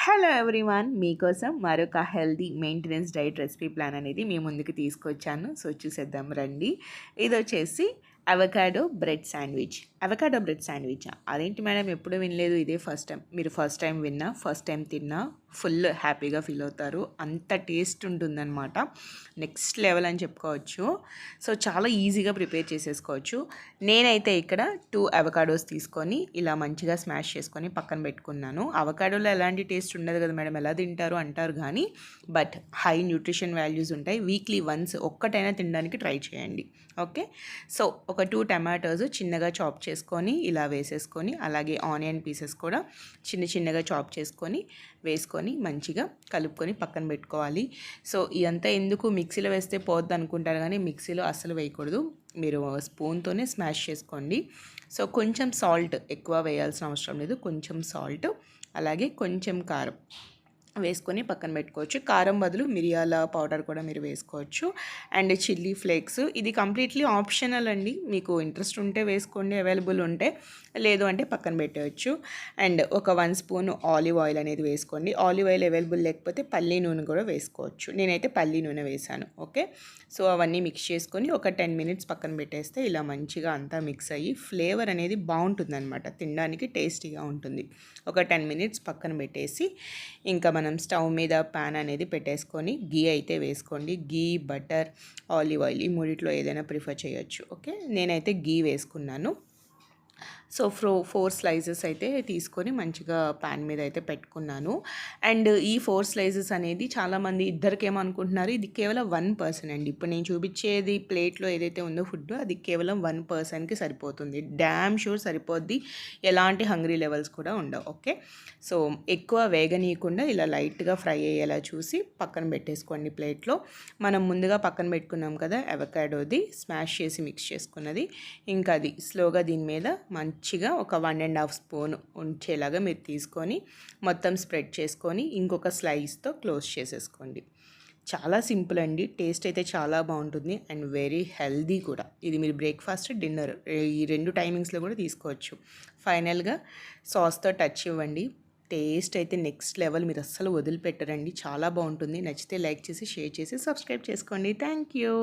Hello everyone, మీకోసం మరొక healthy maintenance diet recipe plan అనేది మీ ముందుకు తీసుకొచ్చాను. సో చూసేద్దాం రండి. ఇది వచ్చేసి అవకాడో బ్రెడ్ శాండ్విచ్. అదేంటి మేడం, ఎప్పుడు వినలేదు, ఇదే ఫస్ట్ టైం. మీరు ఫస్ట్ టైం విన్నా, ఫస్ట్ టైం తిన్నా ఫుల్ హ్యాపీగా ఫీల్ అవుతారు. అంత టేస్ట్ ఉంటుందన్నమాట. నెక్స్ట్ లెవెల్ అని చెప్పుకోవచ్చు. సో చాలా ఈజీగా ప్రిపేర్ చేసేసుకోవచ్చు. నేనైతే ఇక్కడ 2 అవకాడోస్ తీసుకొని ఇలా మంచిగా స్మాష్ చేసుకొని పక్కన పెట్టుకున్నాను. అవకాడోలో ఎలాంటి టేస్ట్ ఉండదు కదా మేడం, ఎలా తింటారు అంటారు, కానీ బట్ హై న్యూట్రిషన్ వాల్యూస్ ఉంటాయి. వీక్లీ వన్స్ ఒక్కటైనా తినడానికి ట్రై చేయండి. ఓకే, సో ఒక 2 టమాటోస్ చిన్నగా చాప్ చేసుకొని ఇలా వేసేసుకొని, అలాగే ఆనియన్ పీసెస్ కూడా చిన్నగా చాప్ చేసుకొని వేసుకొని మంచిగా కలుపుకొని పక్కన పెట్టుకోవాలి. సో ఇదంతా ఎందుకు మిక్సీలో వేస్తే పోద్ది అనుకుంటారు, కానీ మిక్సీలో అస్సలు వేయకూడదు. మీరు స్పూన్తోనే స్మాష్ చేసుకోండి. సో కొంచెం సాల్ట్, ఎక్కువ వేయాల్సిన అవసరం లేదు, కొంచెం సాల్ట్, అలాగే కొంచెం కారం వేసుకొని పక్కన పెట్టుకోవచ్చు. కారం బదులు మిరియాల పౌడర్ కూడా మీరు వేసుకోవచ్చు. అండ్ చిల్లీ ఫ్లేక్స్, ఇది కంప్లీట్లీ ఆప్షనల్ అండి. మీకు ఇంట్రెస్ట్ ఉంటే వేసుకోండి, అవైలబుల్ ఉంటే, లేదు అంటే పక్కన పెట్టవచ్చు. అండ్ ఒక 1 స్పూన్ ఆలివ్ ఆయిల్ అనేది వేసుకోండి. ఆలివ్ ఆయిల్ అవైలబుల్ లేకపోతే పల్లి నూనె కూడా వేసుకోవచ్చు. నేనైతే పల్లి నూనె వేసాను. ఓకే, సో అవన్నీ మిక్స్ చేసుకొని ఒక 10 మినిట్స్ పక్కన పెట్టేస్తే ఇలా మంచిగా అంతా మిక్స్ అయ్యి ఫ్లేవర్ అనేది బాగుంటుందన్నమాట, తినడానికి టేస్టీగా ఉంటుంది. ఒక 10 మినిట్స్ పక్కన పెట్టేసి ఇంకా మనం స్టవ్ మీద ప్యాన్ అనేది పెట్టేసుకొని గీ అయితే వేసుకోండి. గీ, బటర్, ఆలివ్ ఆయిల్, ఈ మూడిట్లో ఏదైనా ప్రిఫర్ చేయొచ్చు. ఓకే, నేనైతే గీ వేసుకున్నాను. సో 4 స్లైసెస్ అయితే తీసుకొని మంచిగా ప్యాన్ మీద అయితే పెట్టుకున్నాను. అండ్ ఈ 4 స్లైసెస్ అనేది చాలామంది ఇద్దరికి ఏమనుకుంటున్నారు, ఇది కేవలం 1 పర్సన్ అండి. ఇప్పుడు నేను చూపించేది ప్లేట్లో ఏదైతే ఉందో ఫుడ్, అది కేవలం 1 పర్సన్కి సరిపోతుంది. డ్యామ్ షూర్ సరిపోద్ది, ఎలాంటి హంగ్రీ లెవెల్స్ కూడా ఉండవు. ఓకే, సో ఎక్కువ వేగనీయకుండా ఇలా లైట్గా ఫ్రై అయ్యేలా చూసి పక్కన పెట్టేసుకోండి ప్లేట్లో. మనం ముందుగా పక్కన పెట్టుకున్నాం కదా అవకాడోది, స్మాష్ చేసి మిక్స్ చేసుకున్నది, ఇంకా అది స్లోగా దీని మీద మంచిగా ఒక 1.5 స్పూన్ ఉంచేలాగా మీరు తీసుకొని మొత్తం స్ప్రెడ్ చేసుకొని ఇంకొక స్లైస్తో క్లోజ్ చేసేసుకోండి. చాలా సింపుల్ అండి, టేస్ట్ అయితే చాలా బాగుంటుంది అండ్ వెరీ హెల్దీ కూడా. ఇది మీరు బ్రేక్ఫాస్ట్, డిన్నర్ ఈ 2 టైమింగ్స్లో కూడా తీసుకోవచ్చు. ఫైనల్గా సాస్తో టచ్ ఇవ్వండి. టేస్ట్ అయితే నెక్స్ట్ లెవెల్, మీరు అస్సలు వదిలిపెట్టరండి, చాలా బాగుంటుంది. నచ్చితే లైక్ చేసి, షేర్ చేసి, సబ్స్క్రైబ్ చేసుకోండి. Thank you.